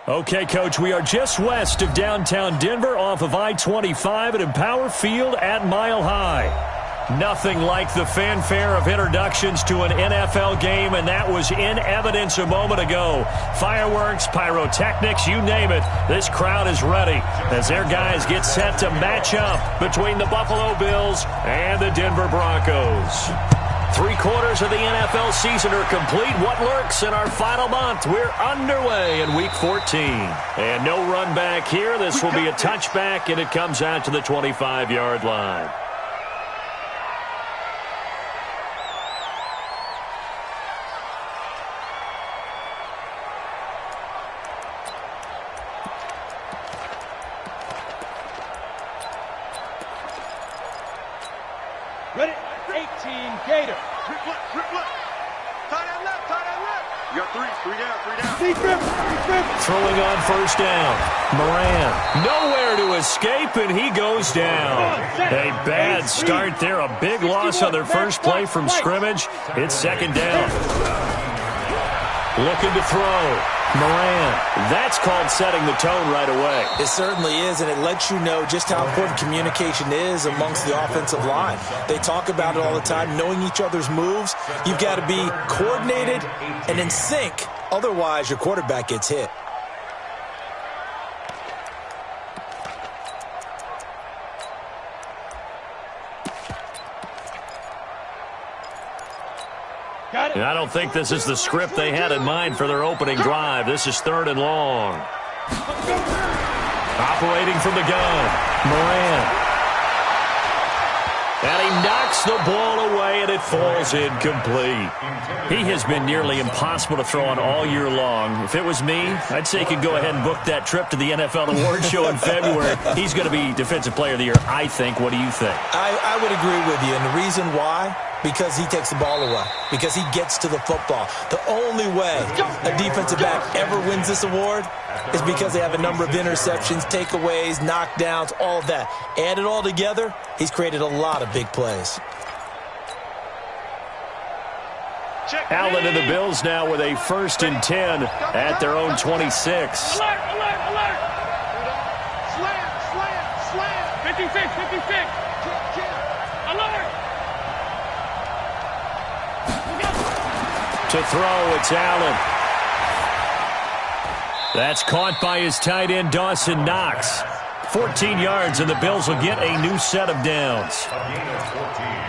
Okay, Coach, we are just west of downtown Denver off of I-25 at Empower Field at Mile High. Nothing like the fanfare of introductions to an NFL game, and that was in evidence a moment ago. Fireworks, pyrotechnics, you name it. This crowd is ready as their guys get set to match up between the Buffalo Bills and the Denver Broncos. 3/4 of the NFL season are complete. What lurks in our final month? We're underway in Week 14. And no run back here. This will be a touchback, and it comes out to the 25-yard line. Ready? 18, Gator. Rip left. Tie that left. You got three down. Deep rip. Throwing on first down. Moran nowhere to escape, and he goes down. A bad start there. A big loss on their first play from scrimmage. It's second down. Looking to throw. Moran. That's called setting the tone right away. It certainly is, and it lets you know just how important communication is amongst the offensive line. They talk about it all the time, knowing each other's moves. You've got to be coordinated and in sync. Otherwise, your quarterback gets hit. And I don't think this is the script they had in mind for their opening drive. This is 3rd and long. Operating from the gun, Moran. And he knocks the ball away, and it falls incomplete. He has been nearly impossible to throw on all year long. If it was me, I'd say he could go ahead and book that trip to the NFL Awards show in February. He's going to be Defensive Player of the Year, I think. What do you think? I would agree with you, and the reason why? Because he takes the ball away. Because he gets to the football. The only way a defensive back ever wins this award is because they have a number of interceptions, takeaways, knockdowns, all of that. Add it all together, he's created a lot of big plays. Allen and the Bills now with a 1st and 10 at their own 26. Alert. Slam. 56. Alert. To throw, it's Allen. That's caught by his tight end, Dawson Knox. 14 yards, and the Bills will get a new set of downs.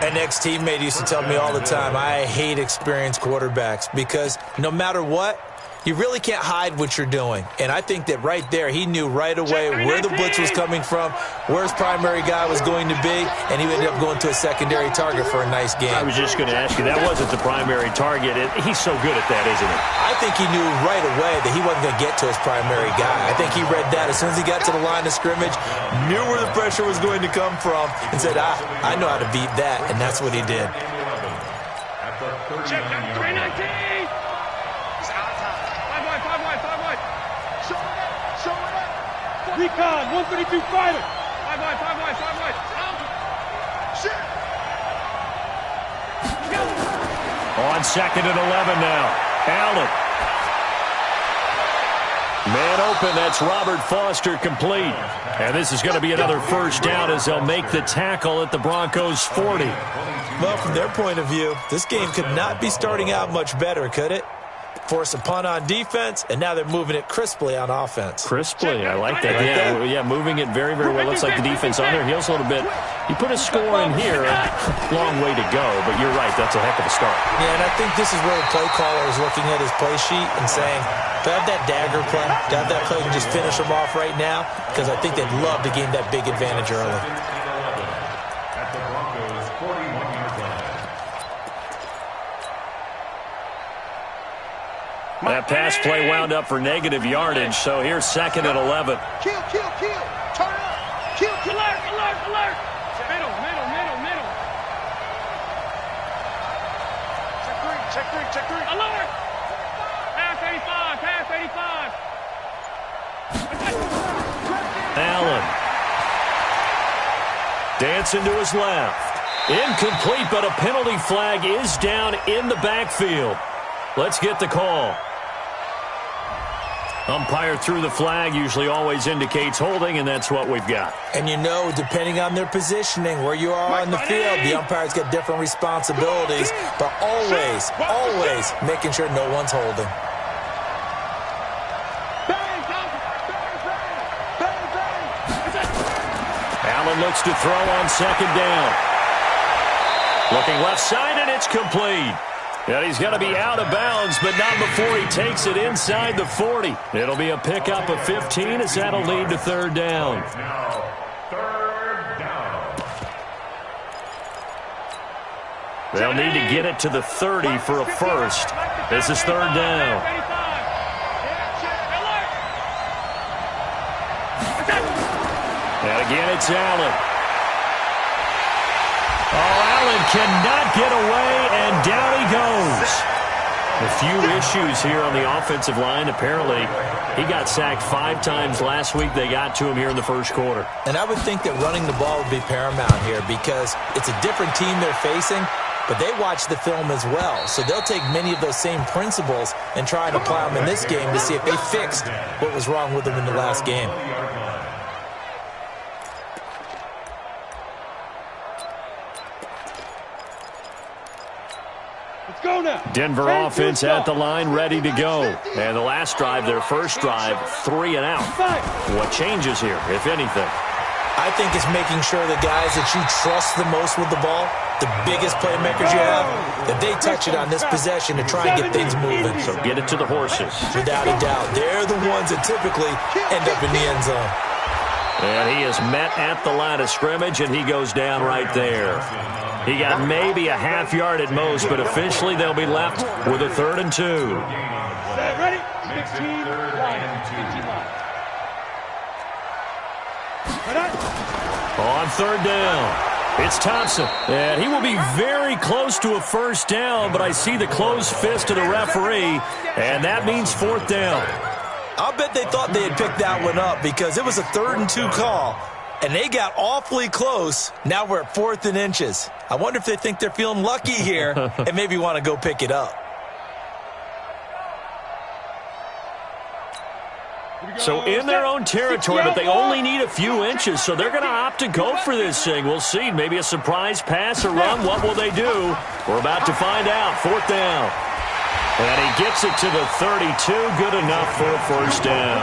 An ex-teammate used to tell me all the time, I hate experienced quarterbacks because no matter what, you really can't hide what you're doing. And I think that right there, he knew right away where the blitz was coming from, where his primary guy was going to be, and he ended up going to a secondary target for a nice game. I was just going to ask you, that wasn't the primary target. He's so good at that, isn't he? I think he knew right away that he wasn't going to get to his primary guy. I think he read that as soon as he got to the line of scrimmage, knew where the pressure was going to come from, and said, I know how to beat that, and that's what he did. Check that 319. Recon, 132 fighter. 5 wide. Shit. On 2nd and 11 now. Allen. Man open, that's Robert Foster complete. And this is going to be another first down as they'll make the tackle at the Broncos 40. Well, from their point of view, this game could not be starting out much better, could it? Force a punt on defense, and now they're moving it crisply on offense. Crisply, I like that. Yeah, moving it very, very well. Looks like the defense on their heels a little bit. You put a score in here, long way to go, but you're right, that's a heck of a start. Yeah, and I think this is where the play caller is looking at his play sheet and saying, to have that dagger play, to have that play and just finish them off right now, because I think they'd love to gain that big advantage early. That pass play wound up for negative yardage, so here's 2nd and 11. Kill. Turn up. Kill. Alert. Middle. Check three. Alert. Pass 85. Allen. Dancing to his left. Incomplete, but a penalty flag is down in the backfield. Let's get the call. Umpire threw the flag, usually always indicates holding, and that's what we've got. And you know, depending on their positioning, where you are on the field, the umpires get different responsibilities, but always, always making sure no one's holding. Allen looks to throw on second down. Looking left side, and it's complete. And he's going to be out of bounds, but not before he takes it inside the 40. It'll be a pickup of 15 as that'll lead to third down. They'll need to get it to the 30 for a first. This is third down. And again, it's Allen. Oh, Allen cannot get away, and down he goes. A few issues here on the offensive line. Apparently, he got sacked 5 times last week. They got to him here in the first quarter. And I would think that running the ball would be paramount here because it's a different team they're facing, but they watch the film as well. So they'll take many of those same principles and try and apply them in this game to see if they fixed what was wrong with them in the last game. Denver offense at the line, ready to go. And the last drive, their first drive, 3 and out. What changes here, if anything? I think it's making sure the guys that you trust the most with the ball, the biggest playmakers you have, that they touch it on this possession to try and get things moving. So get it to the horses. Without a doubt. They're the ones that typically end up in the end zone. And he is met at the line of scrimmage, and he goes down right there. He got maybe a half yard at most, but officially they'll be left with a 3rd and 2. Ready? 15 line. 15 line. On third down, it's Thompson. And he will be very close to a first down, but I see the closed fist of the referee, and that means 4th down. I'll bet they thought they had picked that one up because it was a 3rd and 2 call, and they got awfully close. Now we're at 4th and inches. I wonder if they think they're feeling lucky here and maybe want to go pick it up. So in their own territory, but they only need a few inches, so they're going to opt to go for this thing. We'll see. Maybe a surprise pass or run. What will they do? We're about to find out. 4th down. And he gets it to the 32. Good enough for a first down.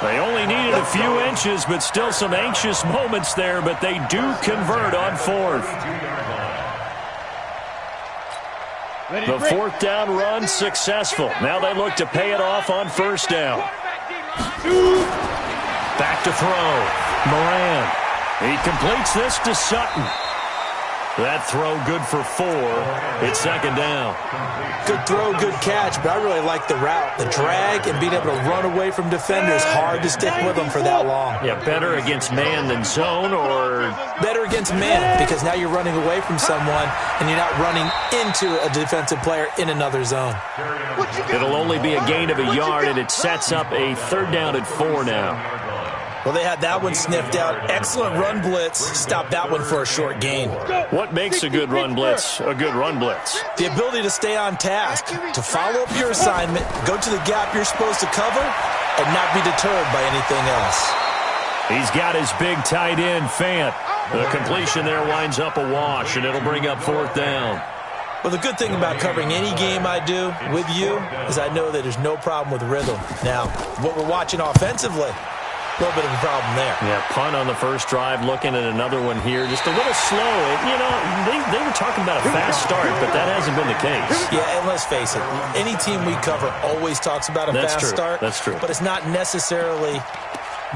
They only needed a few inches, but still some anxious moments there, but they do convert on 4th. The 4th down run successful. Now they look to pay it off on first down. Back to throw. Moran. He completes this to Sutton. That throw good for 4. It's 2nd down. Good throw, good catch, but I really like the route. The drag and being able to run away from defenders, hard to stick with them for that long. Yeah, better against man than zone, or better against man because now you're running away from someone and you're not running into a defensive player in another zone. It'll only be a gain of a yard, and it sets up a 3rd down and 4 now. Well, they had that one sniffed out. Excellent run blitz. Stopped that one for a short gain. What makes a good run blitz a good run blitz? The ability to stay on task, to follow up your assignment, go to the gap you're supposed to cover, and not be deterred by anything else. He's got his big tight end, Fant. The completion there winds up a wash, and it'll bring up 4th down. Well, the good thing about covering any game I do with you is I know that there's no problem with rhythm. Now, what we're watching offensively, a little bit of a problem there. Yeah, punt on the first drive, looking at another one here. Just a little slow. You know, they were talking about a fast start, but that hasn't been the case. Yeah, and let's face it, any team we cover always talks about a fast start. That's true. But it's not necessarily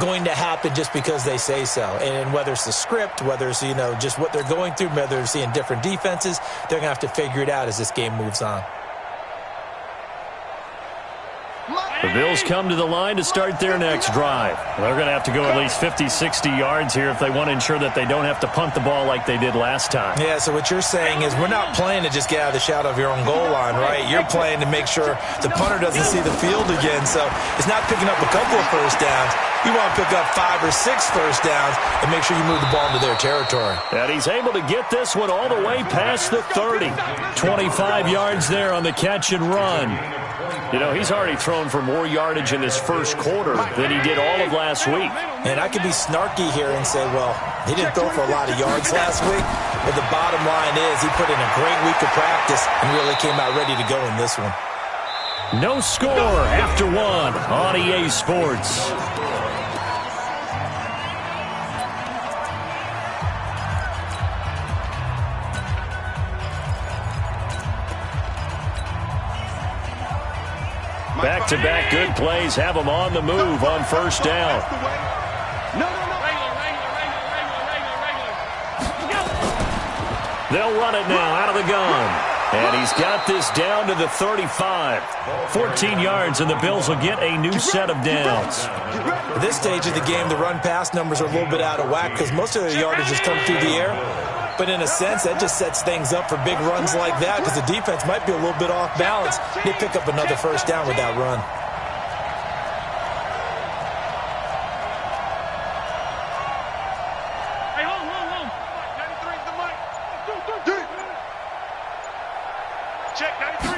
going to happen just because they say so. And whether it's the script, whether it's, just what they're going through, whether they're seeing different defenses, they're going to have to figure it out as this game moves on. The Bills come to the line to start their next drive. They're going to have to go at least 50, 60 yards here if they want to ensure that they don't have to punt the ball like they did last time. Yeah, so what you're saying is we're not playing to just get out of the shadow of your own goal line, right? You're playing to make sure the punter doesn't see the field again. So it's not picking up a couple of first downs. You want to pick up 5 or 6 first downs and make sure you move the ball into their territory. And he's able to get this one all the way past the 30. 25 yards there on the catch and run. You know, he's already thrown for more yardage in this first quarter than he did all of last week. And I could be snarky here and say, well, he didn't throw for a lot of yards last week. But the bottom line is he put in a great week of practice and really came out ready to go in this one. No score after one on EA Sports. Back-to-back good plays have them on the move on first down. They'll run it now out of the gun. And he's got this down to the 35. 14 yards, and the Bills will get a new set of downs. At this stage of the game, the run-pass numbers are a little bit out of whack because most of their yardage has come through the air. But in a sense, that just sets things up for big runs like that because the defense might be a little bit off balance. They pick up another first down with that run. Hey, hold. 93 is the mic. Check 93.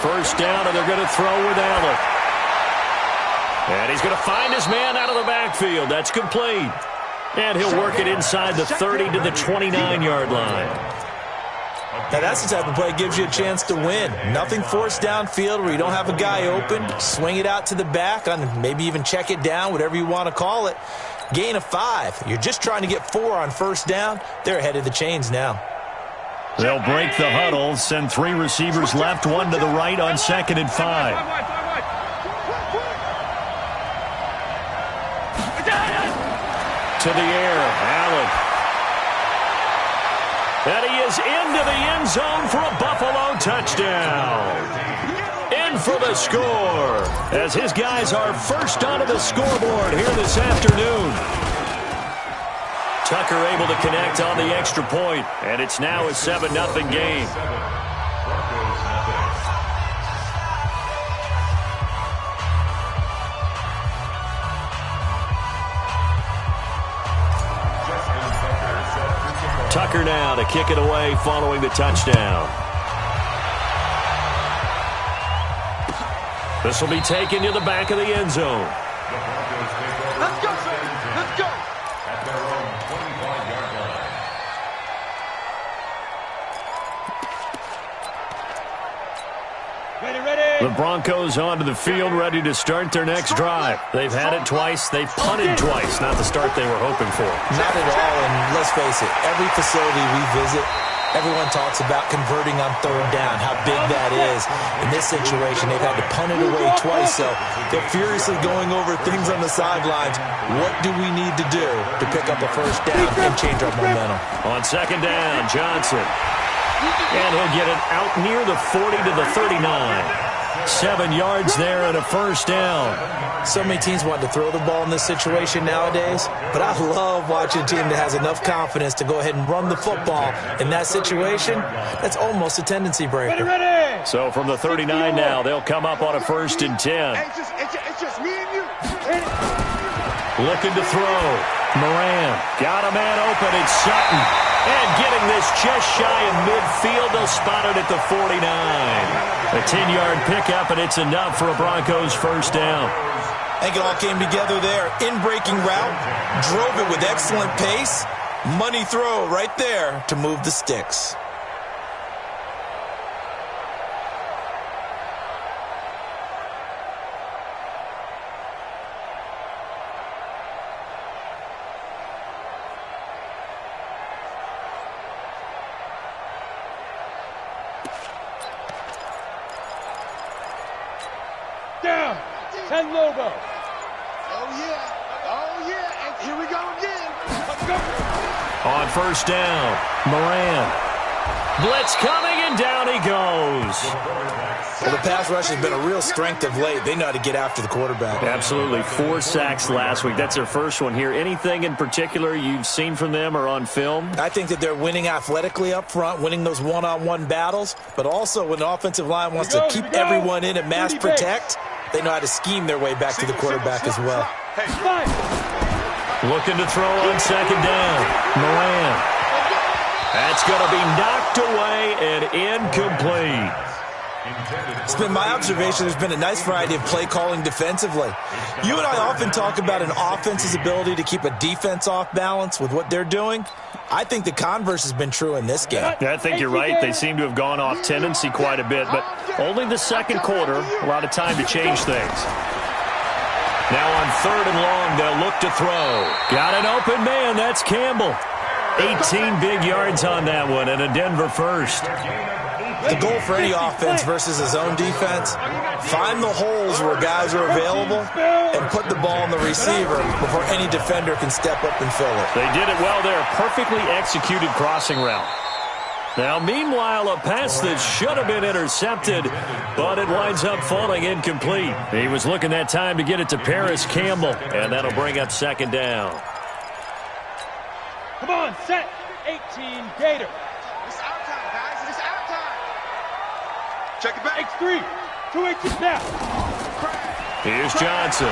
First down, and they're going to throw with Allen. And he's going to find his man out of the backfield. That's complete. And he'll work it inside the 30 to the 29-yard line. Now, that's the type of play that gives you a chance to win. Nothing forced downfield where you don't have a guy open. Swing it out to the back, on maybe even check it down, whatever you want to call it. Gain of 5. You're just trying to get 4 on first down. They're ahead of the chains now. They'll break the huddle, send 3 receivers left, 1 to the right on 2nd and 5. To the air, Allen. And he is into the end zone for a Buffalo touchdown. In for the score, as his guys are first onto the scoreboard here this afternoon. Tucker able to connect on the extra point, and it's now a 7-0 game. Tucker now to kick it away following the touchdown. This will be taken to the back of the end zone. Let's go, sir. Let's go. At their own 25-yard line. Ready. The Broncos onto the field, ready to start their next drive. They've had it twice. They've punted twice. Not the start they were hoping for. Not at all, and let's face it, every facility we visit, everyone talks about converting on third down, how big that is. In this situation, they've had to punt it away twice, so they're furiously going over things on the sidelines. What do we need to do to pick up a first down and change our momentum? On second down, Johnson. And he'll get it out near the 40 to the 39. 7 yards there and a first down. So many teams want to throw the ball in this situation nowadays, but I love watching a team that has enough confidence to go ahead and run the football. In that situation, that's almost a tendency breaker. Ready. So from the 39 now, they'll come up on a 1st and 10. It's just me and you. Looking to throw. Moran got a man open. It's Sutton. And getting this just shy of midfield. They'll spot it at the 49. A 10-yard pickup, and it's enough for a Broncos first down. I think it all came together there. In-breaking route, drove it with excellent pace. Money throw right there to move the sticks. Down. 10 logo. Oh, yeah. And here we go again. Let's go. On first down, Moran. Blitz coming, and down he goes. Well, the pass rush has been a real strength of late. They know how to get after the quarterback. Absolutely. 4 sacks last week. That's their first one here. Anything in particular you've seen from them or on film? I think that they're winning athletically up front, winning those one-on-one battles, but also when the offensive line wants to keep everyone in and mass protect, they know how to scheme their way back to the quarterback as well. Looking to throw on second down. Moran. That's going to be knocked away and incomplete. It's been my observation there's been a nice variety of play calling defensively. You and I often talk about an offense's ability to keep a defense off balance with what they're doing. I think the converse has been true in this game. Yeah, I think you're right. They seem to have gone off tendency quite a bit, but only the second quarter, a lot of time to change things. Now on 3rd and long, they'll look to throw. Got an open man. That's Campbell. 18 big yards on that one, and a Denver first. The goal for any offense versus his own defense, find the holes where guys are available and put the ball on the receiver before any defender can step up and fill it. They did it well there. Perfectly executed crossing route. Now, meanwhile, a pass that should have been intercepted, but it winds up falling incomplete. He was looking that time to get it to Paris Campbell, and that'll bring up 2nd down. Come on, set. 18 Gator. It's our time, guys. It's our time. Check it back. X3. 2 now. Here's Johnson.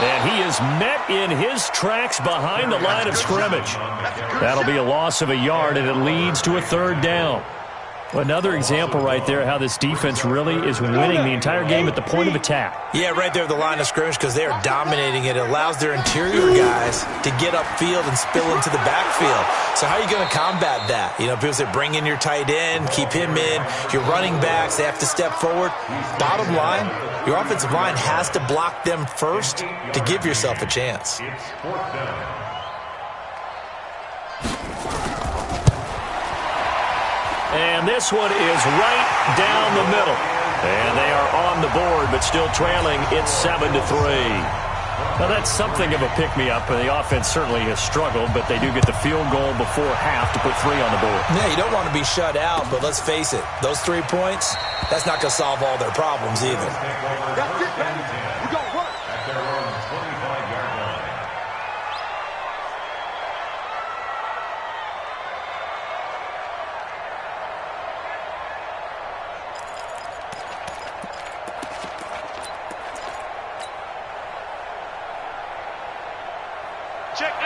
And he is met in his tracks behind the line of scrimmage. That'll be a loss of a yard, and it leads to a 3rd down. Another example right there how this defense really is winning the entire game at the point of attack. Yeah, right there at the line of scrimmage because they are dominating it. It allows their interior guys to get upfield and spill into the backfield. So how are you going to combat that? You know, people say bring in your tight end, keep him in. Your running backs, they have to step forward. Bottom line, your offensive line has to block them first to give yourself a chance. And this one is right down the middle. And they are on the board, but still trailing. It's 7-3. Now, that's something of a pick-me-up. The offense certainly has struggled, but they do get the field goal before half to put 3 on the board. Yeah, you don't want to be shut out, but let's face it. Those 3 points, that's not going to solve all their problems either. That's it, baby. We got to work. At their own 25-yard line.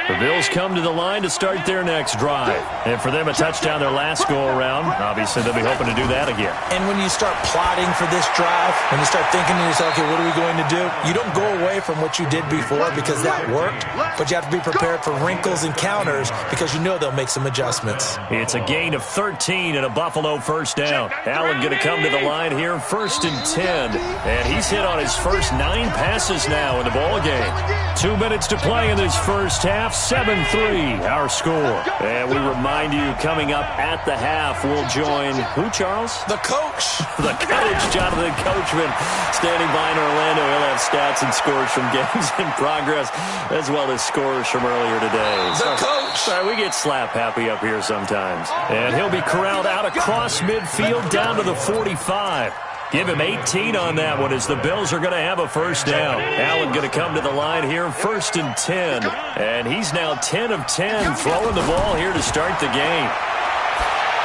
The Bills come to the line to start their next drive. And for them, a touchdown their last go-around. Obviously, they'll be hoping to do that again. And when you start plotting for this drive, when you start thinking to yourself, okay, what are we going to do? You don't go away from what you did before because that worked, but you have to be prepared for wrinkles and counters because you know they'll make some adjustments. It's a gain of 13 and a Buffalo first down. Allen going to come to the line here, 1st and 10. And he's hit on his first 9 passes now in the ball game. 2 minutes to play in this first half. 7-3, our score. And we remind you, coming up at the half, we'll join who, Charles? The coach. The coach, Jonathan Coachman, standing by in Orlando. He'll have stats and scores from games in progress, as well as scores from earlier today. The coach. Sorry, we get slap happy up here sometimes. And he'll be corralled out across midfield down to the 45. Give him 18 on that one as the Bills are going to have a first down. Allen going to come to the line here, 1st and 10. And he's now 10 of 10 throwing the ball here to start the game.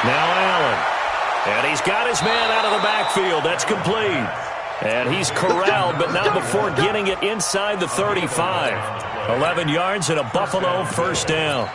Now Allen. And he's got his man out of the backfield. That's complete. And he's corralled, but not before getting it inside the 35. 11 yards and a Buffalo first down.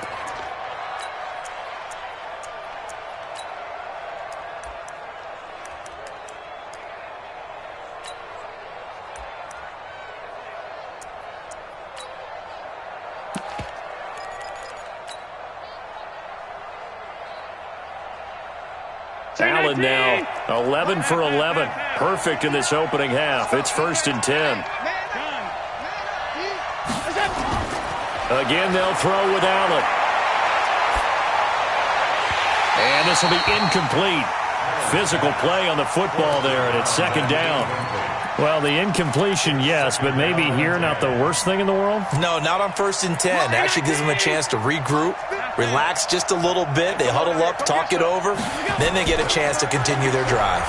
Allen now 11 for 11. Perfect in this opening half. It's 1st and 10. Again, they'll throw with Allen. And this will be incomplete. Physical play on the football there, and it's 2nd down. Well, the incompletion, yes, but maybe here not the worst thing in the world? No, not on 1st and 10. It actually gives them a chance to regroup, relax just a little bit. They huddle up, talk it over. Then they get a chance to continue their drive.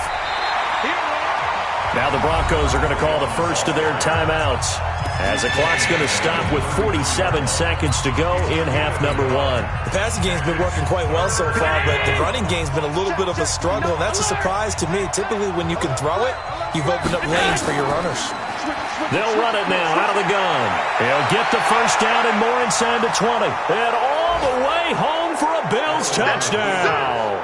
Now the Broncos are going to call the first of their timeouts as the clock's going to stop with 47 seconds to go in half number 1. The passing game's been working quite well so far, but the running game's been a little bit of a struggle, and that's a surprise to me. Typically, when you can throw it, you've opened up lanes for your runners. They'll run it now out of the gun. He'll get the first down and more inside the 20. And all the way home for a Bills touchdown.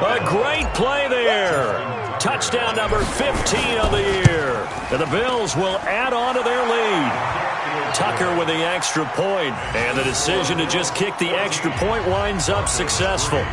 A great play there. touchdown number 15 of the year. And the Bills will add on to their lead. Tucker with the extra point, and the decision to just kick the extra point winds up successful.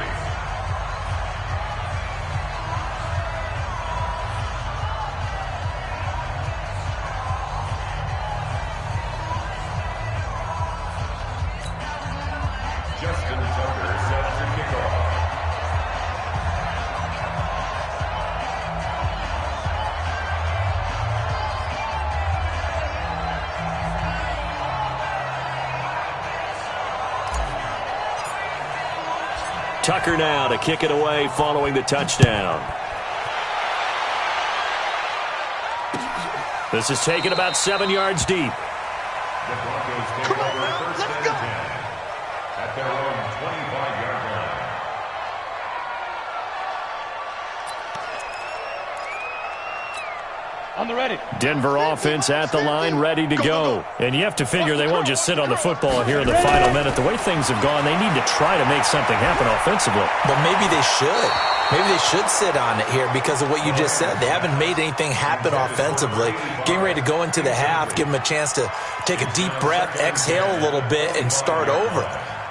Tucker now to kick it away following the touchdown. This is taken about 7 yards deep. The Broncos take over first and 10 at their own 25-yard line. On the ready. Denver offense at the line, ready to go. And you have to figure they won't just sit on the football here in the final minute. The way things have gone, they need to try to make something happen offensively. But maybe they should. Maybe they should sit on it here because of what you just said. They haven't made anything happen offensively. Getting ready to go into the half, give them a chance to take a deep breath, exhale a little bit, and start over.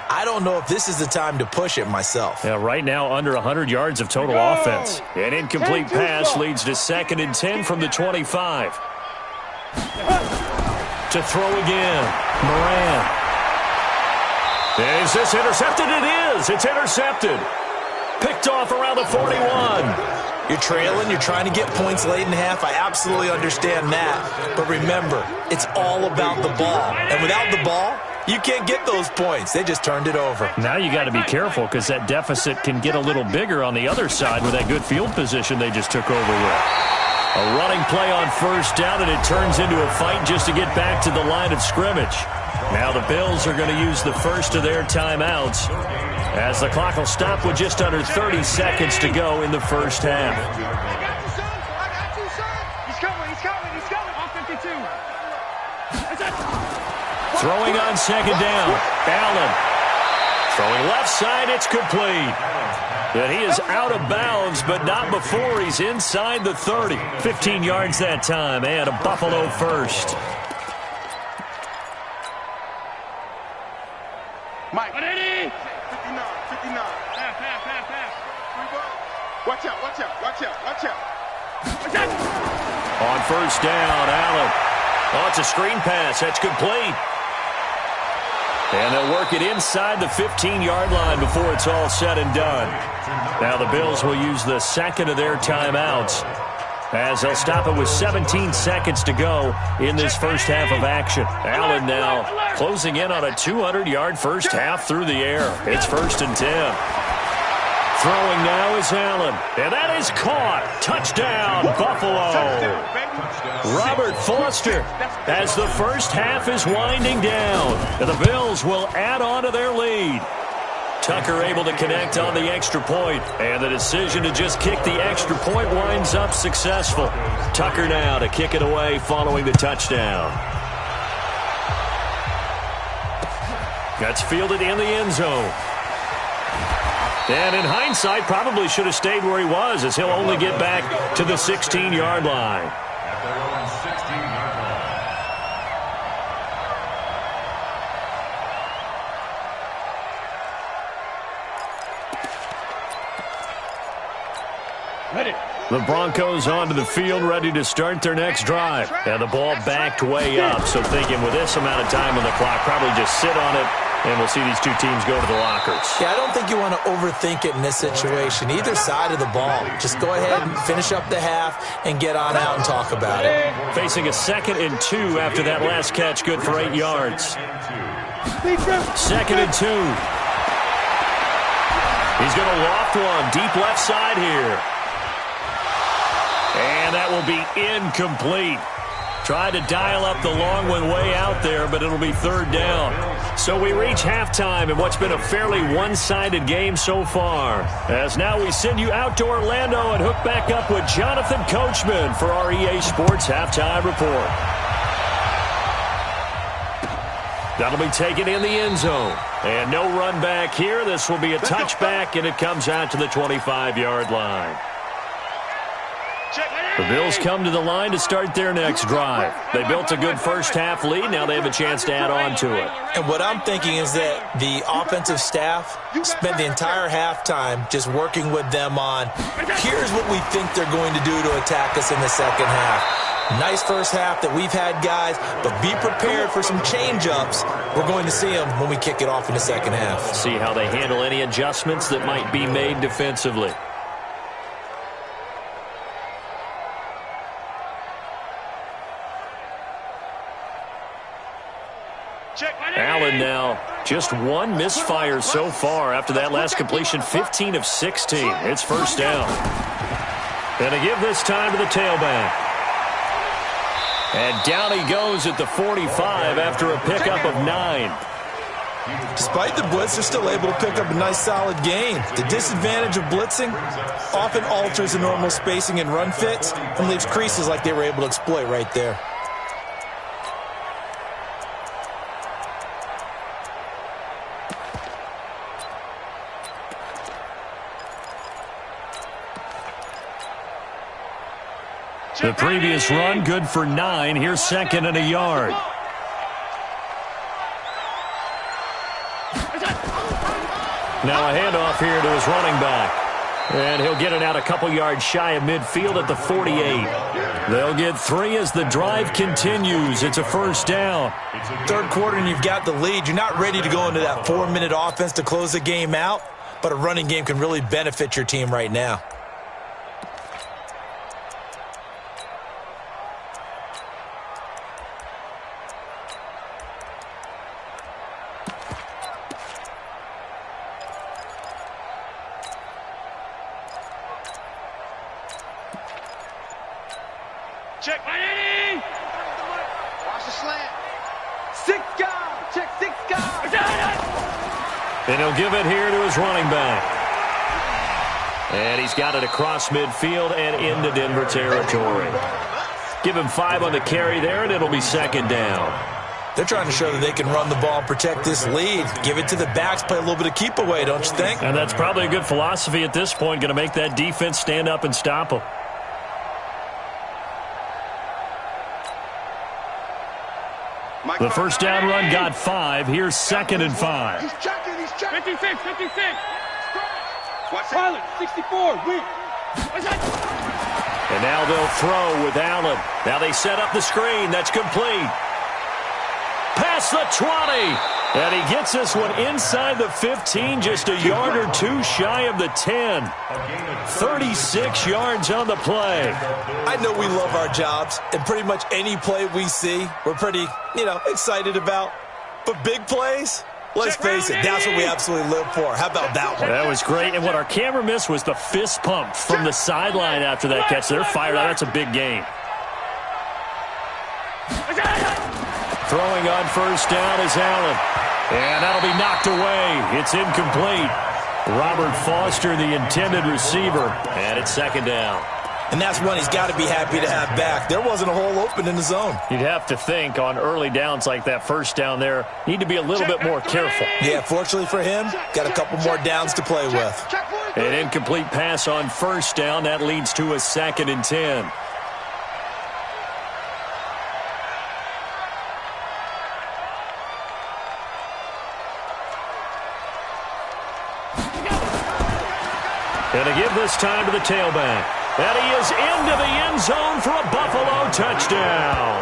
I don't know if this is the time to push it myself. Yeah, right now under 100 yards of total offense. An incomplete pass leads to 2nd and 10 from the 25. To throw again. Moran. Is this intercepted? It is. It's intercepted. Picked off around the 41. You're trailing. You're trying to get points late in half. I absolutely understand that. But remember, it's all about the ball. And without the ball, you can't get those points. They just turned it over. Now you got to be careful because that deficit can get a little bigger on the other side with that good field position they just took over with. A running play on first down, and it turns into a fight just to get back to the line of scrimmage. Now the Bills are going to use the first of their timeouts as the clock will stop with just under 30 seconds to go in the first half. I got you, son. I got you, son. He's coming. On 52. Throwing on second down. Allen. Throwing left side, it's complete. And he is out of bounds, but not before he's inside the 30. 15 yards that time, and a Buffalo first. Mike. 180. 59. Half. Watch out. On first down, Allen. Oh, it's a screen pass. That's complete. And they'll work it inside the 15-yard line before it's all said and done. Now the Bills will use the second of their timeouts as they'll stop it with 17 seconds to go in this first half of action. Allen now closing in on a 200-yard first half through the air. It's 1st and 10. Throwing now is Allen. And that is caught. Touchdown, Buffalo. Robert Foster as the first half is winding down. And the Bills will add on to their lead. Tucker able to connect on the extra point. And the decision to just kick the extra point winds up successful. Tucker now to kick it away following the touchdown. That's fielded in the end zone. And in hindsight, probably should have stayed where he was as he'll only get back to the 16-yard line. At their own 16-yard line. Ready. The Broncos onto the field, ready to start their next drive. And the ball backed way up, so thinking with this amount of time on the clock, probably just sit on it, and we'll see these two teams go to the lockers. Yeah, I don't think you want to overthink it in this situation. Either side of the ball. Just go ahead and finish up the half and get on out and talk about it. Facing a 2nd and 2 after that last catch, good for 8 yards. 2nd and 2. He's going to loft one deep left side here. And that will be incomplete. Tried to dial up the long one way out there, but it'll be 3rd down. So we reach halftime in what's been a fairly one-sided game so far. As now we send you out to Orlando and hook back up with Jonathan Coachman for our EA Sports Halftime Report. That'll be taken in the end zone. And no run back here. This will be a touchback, and it comes out to the 25-yard line. The Bills come to the line to start their next drive. They built a good first-half lead. Now they have a chance to add on to it. And what I'm thinking is that the offensive staff spent the entire halftime just working with them on, here's what we think they're going to do to attack us in the second half. Nice first half that we've had, guys, but be prepared for some change-ups. We're going to see them when we kick it off in the second half. See how they handle any adjustments that might be made defensively. Allen now, just one misfire so far after that last completion, 15 of 16. It's first down. And to give this time to the tailback. And down he goes at the 45 after a pickup of 9. Despite the blitz, they're still able to pick up a nice solid gain. The disadvantage of blitzing often alters the normal spacing and run fits and leaves creases like they were able to exploit right there. The previous run, good for 9. Here's second and a yard. Now a handoff here to his running back. And he'll get it out a couple yards shy of midfield at the 48. They'll get 3 as the drive continues. It's a first down. Third quarter and you've got the lead. You're not ready to go into that 4-minute offense to close the game out, but a running game can really benefit your team right now. Check. Watch the slant. 6 guys. Check 6 guys. And he'll give it here to his running back. And he's got it across midfield and into Denver territory. Give him 5 on the carry there, and it'll be second down. They're trying to show that they can run the ball and protect this lead. Give it to the backs, play a little bit of keep away, don't you think? And that's probably a good philosophy at this point, going to make that defense stand up and stop them. The first down run got 5. Here's second and 5. He's checking. 56. Pilot, 64. Weak. And now they'll throw with Allen. Now they set up the screen. That's complete. Past the 20. And he gets this one inside the 15, just a yard or 2 shy of the 10. 36 yards on the play. I know we love our jobs, and pretty much any play we see, we're pretty, excited about. But big plays, let's face it, that's what we absolutely live for. How about that one? That was great. And what our camera missed was the fist pump from the sideline after that catch. They're fired out. That's a big gain. Throwing on first down is Allen. And that'll be knocked away. It's incomplete. Robert Foster, the intended receiver. And it's second down. And that's one he's got to be happy to have back. There wasn't a hole open in the zone. You'd have to think on early downs like that first down there, need to be a little bit more careful. Yeah, fortunately for him, got a couple more downs to play with. An incomplete pass on first down. That leads to a second and 10. And to give this time to the tailback. And he is into the end zone for a Buffalo touchdown.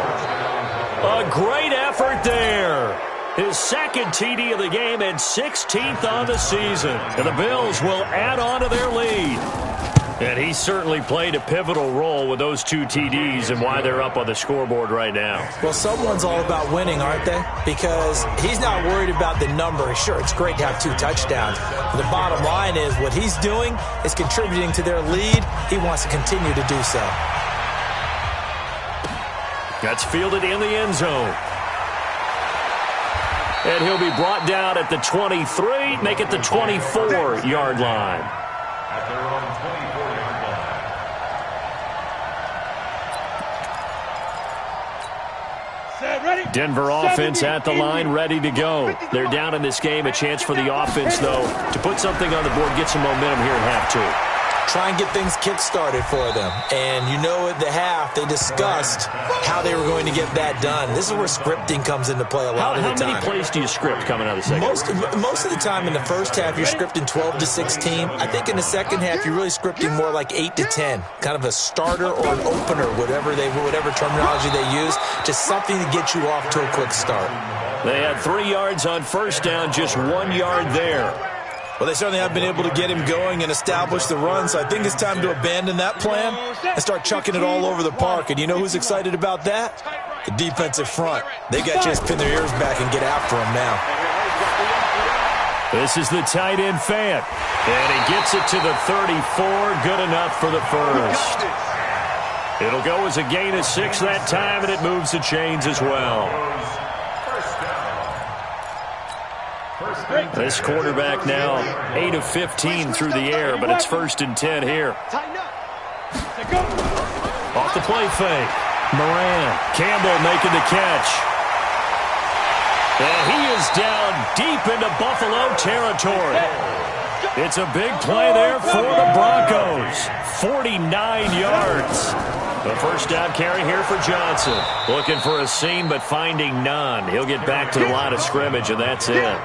A great effort there. His second TD of the game and 16th on the season. And the Bills will add on to their lead. And he certainly played a pivotal role with those 2 TDs and why they're up on the scoreboard right now. Well, someone's all about winning, aren't they? Because he's not worried about the number. Sure, it's great to have 2 touchdowns. But the bottom line is what he's doing is contributing to their lead. He wants to continue to do so. That's fielded in the end zone. And he'll be brought down at the 23, make it the 24-yard line. At their own 24-yard line. Set, ready. Denver offense at the line, ready to go. They're down in this game. A chance for the offense, though, to put something on the board, get some momentum here at half 2. try and get things kick-started for them. And you know at the half, they discussed how they were going to get that done. This is where scripting comes into play a lot of the time. How many plays do you script coming out of the second? Most of the time in the first half, you're scripting 12 to 16. I think in the second half, you're really scripting more like 8 to 10. Kind of a starter or an opener, whatever terminology they use. Just something to get you off to a quick start. They had 3 yards on first down, just 1 yard there. Well, they certainly have been able to get him going and establish the run, so I think it's time to abandon that plan and start chucking it all over the park. And you know who's excited about that? The defensive front. They got to just pin their ears back and get after him now. This is the tight end Fant, and he gets it to the 34. Good enough for the first. It'll go as a gain of 6 that time, and it moves the chains as well. This quarterback now 8 of 15 through the air, but it's 1st and 10 here. Off the play fake. Moran. Campbell making the catch. And he is down deep into Buffalo territory. It's a big play there for the Broncos. 49 yards. The first down carry here for Johnson. Looking for a seam, but finding none. He'll get back to the line of scrimmage, and that's it.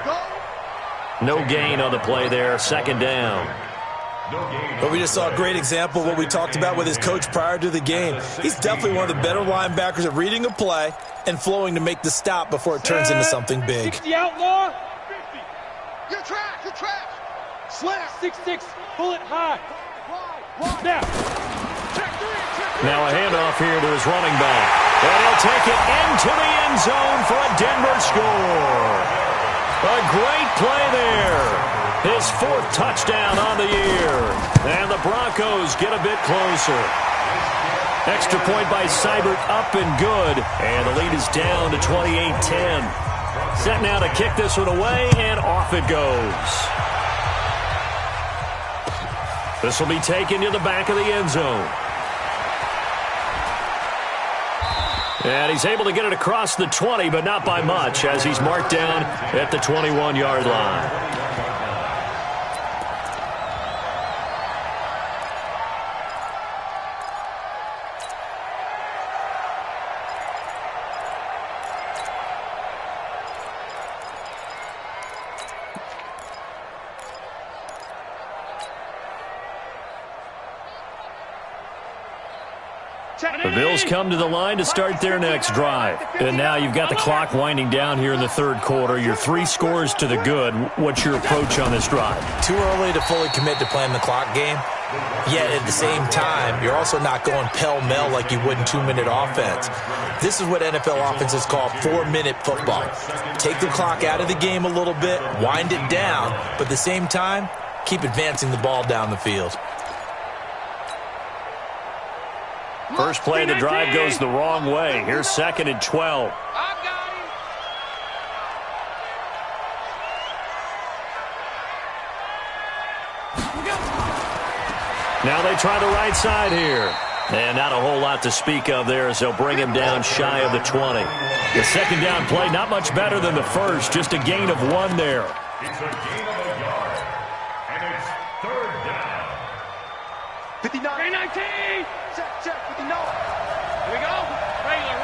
No gain on the play there. 2nd down. But we just saw a great example of what we talked about with his coach prior to the game. He's definitely one of the better linebackers at reading a play and flowing to make the stop before it turns into something big. 60 outlaw. 50. You're trash. Slap. 6-6. Pull it high. Now. Now a handoff here to his running back. And he'll take it into the end zone for a Denver score. A great play there. His 4th touchdown on the year. And the Broncos get a bit closer. Extra point by Seibert, up and good. And the lead is down to 28-10. Set now to kick this one away, and off it goes. This will be taken to the back of the end zone. And he's able to get it across the 20, but not by much, as he's marked down at the 21-yard line. The Bills come to the line to start their next drive. And now you've got the clock winding down here in the 3rd quarter. You're 3 scores to the good. What's your approach on this drive? Too early to fully commit to playing the clock game. Yet at the same time, you're also not going pell-mell like you would in 2-minute offense. This is what NFL offenses call 4-minute football. Take the clock out of the game a little bit, wind it down, but at the same time, keep advancing the ball down the field. First play of the drive goes the wrong way. Here's 2nd and 12. Now they try the right side here. And not a whole lot to speak of there as they'll bring him down shy of the 20. The 2nd down play not much better than the first. Just a gain of 1 there. It's a gain of a yard. And it's 3rd down. 59. 19. Check. 59. Here we go. Regular.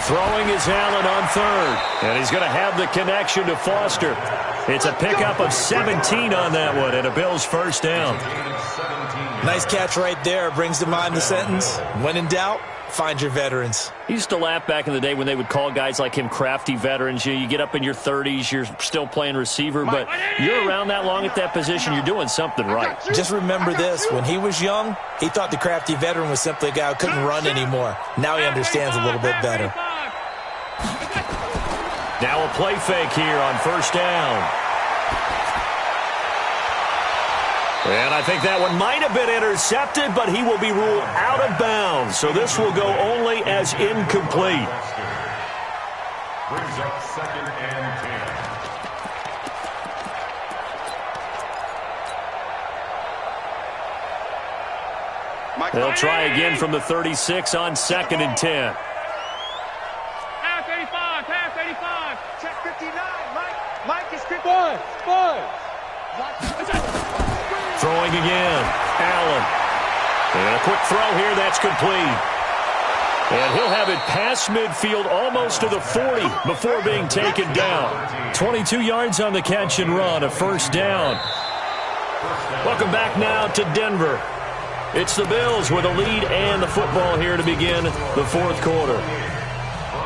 Throwing is Allen on 3rd. And he's going to have the connection to Foster. It's a pickup of 17 on that one, and a Bills first down. Nice catch right there. Brings to mind the sentence, when in doubt, find your veterans. He used to laugh back in the day when they would call guys like him crafty veterans. You get up in your 30s, you're still playing receiver, but you're around that long at that position, you're doing something right. Just remember this, when he was young, he thought the crafty veteran was simply a guy who couldn't run anymore. Now he understands a little bit better. Now a play fake here on 1st down. And I think that one might have been intercepted, but he will be ruled out of bounds. So this will go only as incomplete. Brings up 2nd and 10. They'll try again from the 36 on 2nd and 10. Pass 85. Check 59. Mike is 51. Spud. Throwing again. Allen. And a quick throw here. That's complete. And he'll have it past midfield almost to the 40 before being taken down. 22 yards on the catch and run. A first down. Welcome back now to Denver. It's the Bills with a lead and the football here to begin the fourth quarter.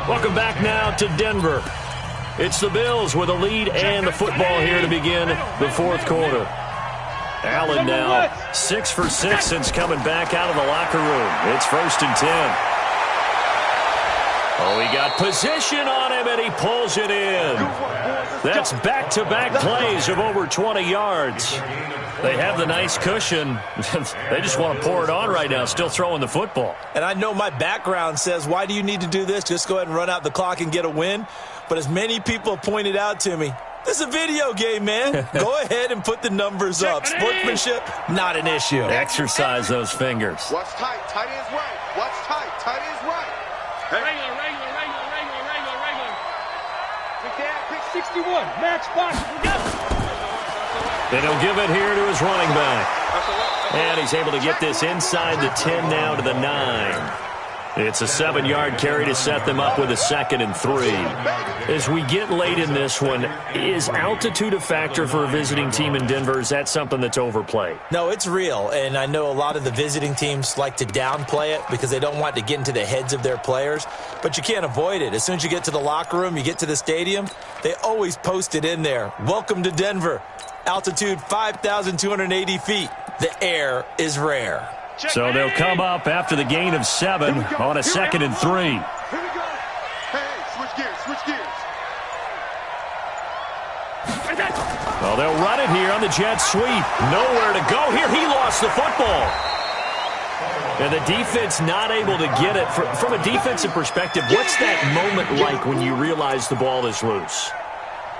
Welcome back now to Denver. It's the Bills with a lead and the football here to begin the fourth quarter. Allen now 6 for 6 since coming back out of the locker room. It's 1st and 10. Oh, he got position on him, and he pulls it in. That's back-to-back plays of over 20 yards. They have the nice cushion. They just want to pour it on right now, still throwing the football. And I know my background says, why do you need to do this? Just go ahead and run out the clock and get a win. But as many people pointed out to me, this is a video game, man. Go ahead and put the numbers up. Sportsmanship, not an issue. Exercise those fingers. Watch tight. Tight ends right. Watch tight. Tight ends right. Regular. Pick 61. Match box. We go. Then he'll give it here to his running back. And he's able to get this inside the 10 now to the 9. It's a 7-yard carry to set them up with a 2nd and 3. As we get late in this one, is altitude a factor for a visiting team in Denver? Is that something that's overplayed? No, it's real, and I know a lot of the visiting teams like to downplay it because they don't want to get into the heads of their players, but you can't avoid it. As soon as you get to the locker room, you get to the stadium, they always post it in there. Welcome to Denver. Altitude 5,280 feet. The air is rare. So they'll come up after the gain of 7 on a 2nd and 3. Here we go. Hey, switch gears. Well, they'll run it here on the jet sweep. Nowhere to go here. He lost the football. And the defense not able to get it. From a defensive perspective, what's that moment like when you realize the ball is loose?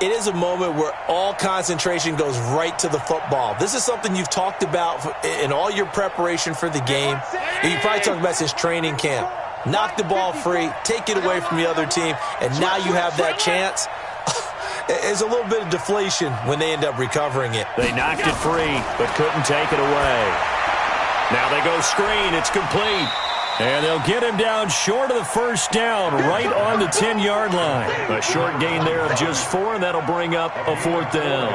It is a moment where all concentration goes right to the football. This is something you've talked about in all your preparation for the game. You probably talked about since training camp. Knock the ball free, take it away from the other team, and now you have that chance. There's a little bit of deflation when they end up recovering it. They knocked it free, but couldn't take it away. Now they go screen. It's complete. And they'll get him down short of the first down, right on the 10-yard line. A short gain there of just 4, and that'll bring up a 4th down.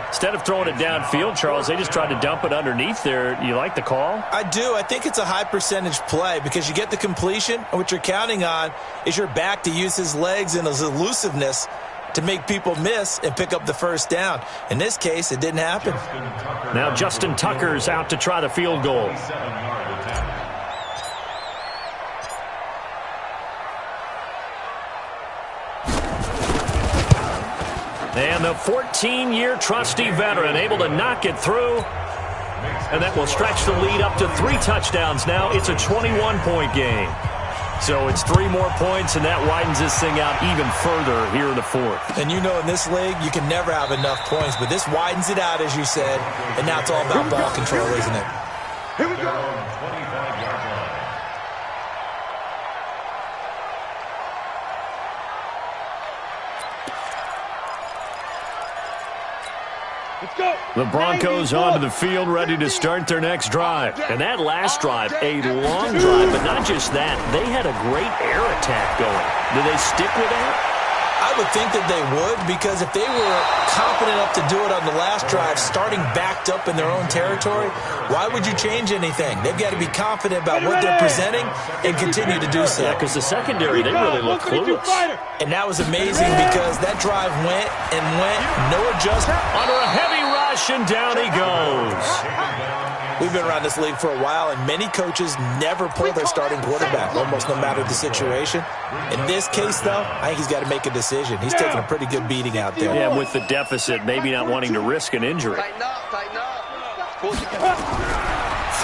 Instead of throwing it downfield, Charles, they just tried to dump it underneath there. You like the call? I do. I think it's a high-percentage play because you get the completion, and what you're counting on is your back to use his legs and his elusiveness to make people miss and pick up the first down. In this case, it didn't happen. Now Justin Tucker's out to try the field goal. And the 14-year trusty veteran able to knock it through. And that will stretch the lead up to 3 touchdowns now. It's a 21-point game. So it's 3 more points, and that widens this thing out even further here in the 4th. And you know in this league, you can never have enough points, but this widens it out, as you said, and now it's all about ball control, isn't it? Here we go. 25-yard line. Let's go. The Broncos onto the field, ready to start their next drive. And that last drive, a long drive, but not just that. They had a great air attack going. Do they stick with that? I would think that they would, because if they were confident enough to do it on the last drive, starting backed up in their own territory, why would you change anything? They've got to be confident about what they're presenting and continue to do so. Yeah, because the secondary, they really look clueless. And that was amazing because that drive went and went, no adjustment. Under a heavy rush, and down he goes. We've been around this league for a while, and many coaches never pull their starting quarterback, almost no matter the situation. In this case, though, I think he's got to make a decision. He's taking a pretty good beating out there. Yeah, with the deficit, maybe not wanting to risk an injury. Tighten up.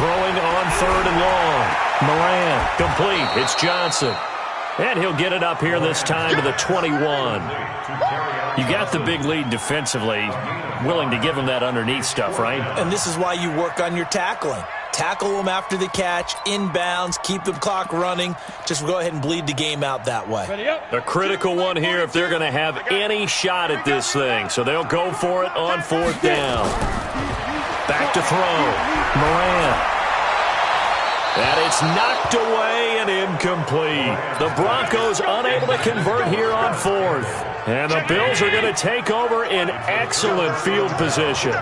Throwing on 3rd and long. Moran, complete. It's Johnson. And he'll get it up here this time to the 21. You got the big lead defensively. Willing to give him that underneath stuff, right? And this is why you work on your tackling. Tackle them after the catch, inbounds, keep the clock running. Just go ahead and bleed the game out that way. A critical one here if they're going to have any shot at this thing. So they'll go for it on 4th down. Back to throw. Moran. And it's knocked away and incomplete. The Broncos unable to convert here on fourth. And the Bills are going to take over in excellent field position.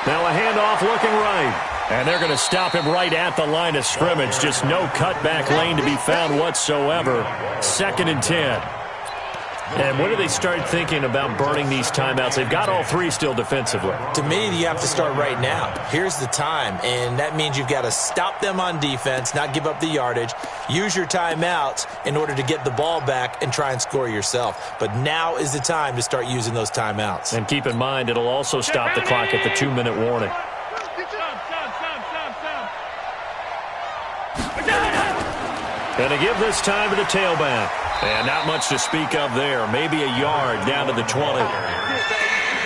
Now a handoff looking right. And they're going to stop him right at the line of scrimmage. Just no cutback lane to be found whatsoever. 2nd and 10. And when do they start thinking about burning these timeouts? They've got all 3 still defensively. To me, you have to start right now. Here's the time, and that means you've got to stop them on defense, not give up the yardage, use your timeouts in order to get the ball back and try and score yourself. But now is the time to start using those timeouts. And keep in mind, it'll also stop the clock at the 2-minute warning. Going to give this time to the tailback. And not much to speak of there. Maybe a yard down to the 20.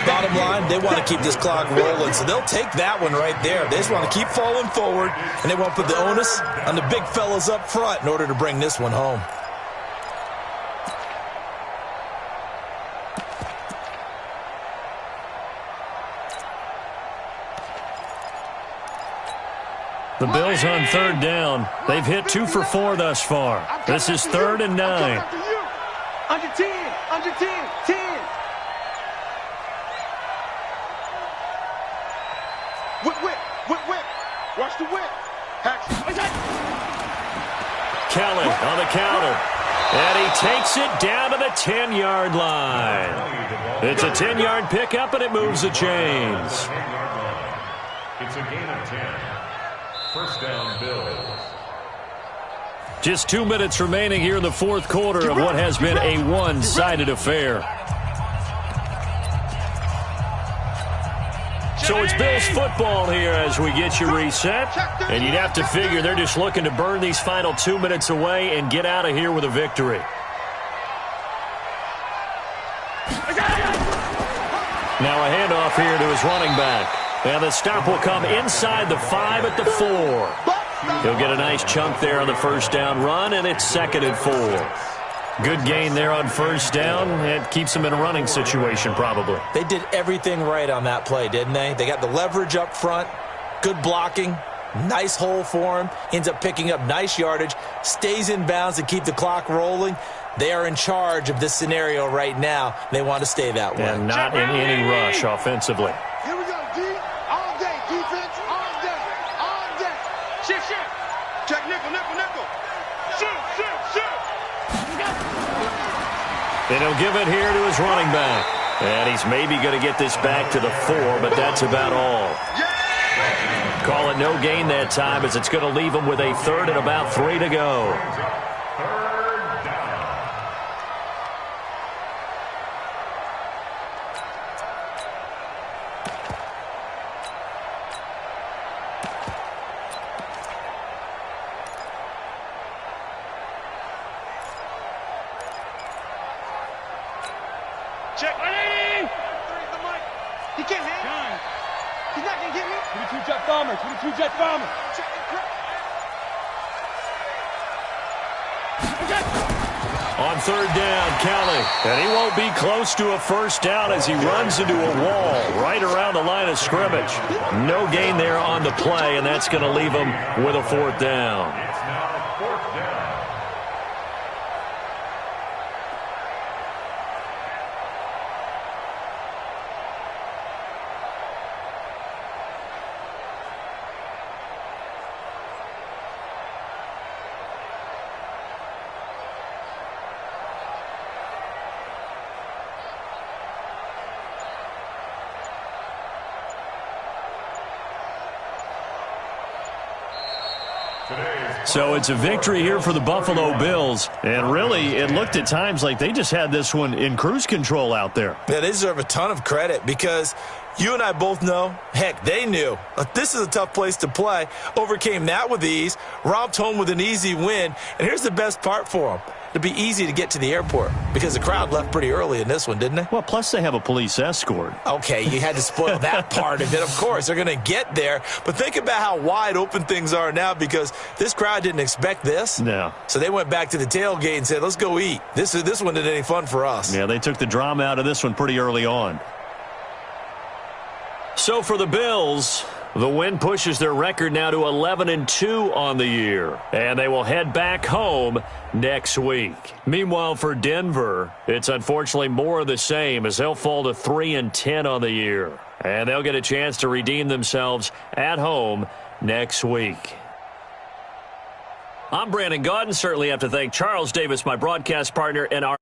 Bottom line, they want to keep this clock rolling, so they'll take that one right there. They just want to keep falling forward, and they want to put the onus on the big fellas up front in order to bring this one home. The Bills on 3rd down. They've hit 2 for 4 thus far. This is 3rd and 9. Under 10, under 10, 10. Whip. Watch the whip. Kelly on the counter. And he takes it down to the 10-yard line. It's a 10-yard pickup, and it moves the chains. It's a gain of 10. First down, Bills. Just 2 minutes remaining here in the 4th quarter of what has been a one-sided affair. So it's Bills football here as we get you reset. And you'd have to figure they're just looking to burn these final 2 minutes away and get out of here with a victory. Now a handoff here to his running back. And the stop will come inside the 5 at the 4. He'll get a nice chunk there on the first down run, and it's 2nd and 4. Good gain there on first down. It keeps them in a running situation probably. They did everything right on that play, didn't they? They got the leverage up front, good blocking, nice hole for him, ends up picking up nice yardage, stays in bounds to keep the clock rolling. They are in charge of this scenario right now. They want to stay that way. And not in any rush offensively. Here we go, D. All day, defense, all day, all day. Shift. Check nickel. Shift. And he'll give it here to his running back. And he's maybe going to get this back to the 4, but that's about all. Call it no gain that time as it's going to leave him with a 3rd and about 3 to go. Check. He can't hang. He's not going to get me. 22 jet bomber. On 3rd down, Kelly. And he won't be close to a first down as he runs into a wall right around the line of scrimmage. No gain there on the play, and that's going to leave him with a 4th down. It's now 4th down. So it's a victory here for the Buffalo Bills. And really, it looked at times like they just had this one in cruise control out there. Yeah, they deserve a ton of credit because You and I both know, heck, they knew, this is a tough place to play. Overcame that with ease, romped home with an easy win. And here's the best part for them. It'd be easy to get to the airport because the crowd left pretty early in this one, didn't they? Well, plus they have a police escort. Okay, you had to spoil that part of it. Of course, they're going to get there. But think about how wide open things are now because this crowd didn't expect this. No. So they went back to the tailgate and said, let's go eat. This one isn't any fun for us. Yeah, they took the drama out of this one pretty early on. So for the Bills, the win pushes their record now to 11-2 on the year, and they will head back home next week. Meanwhile, for Denver, it's unfortunately more of the same as they'll fall to 3-10 on the year, and they'll get a chance to redeem themselves at home next week. I'm Brandon Gaudin. Certainly have to thank Charles Davis, my broadcast partner, and our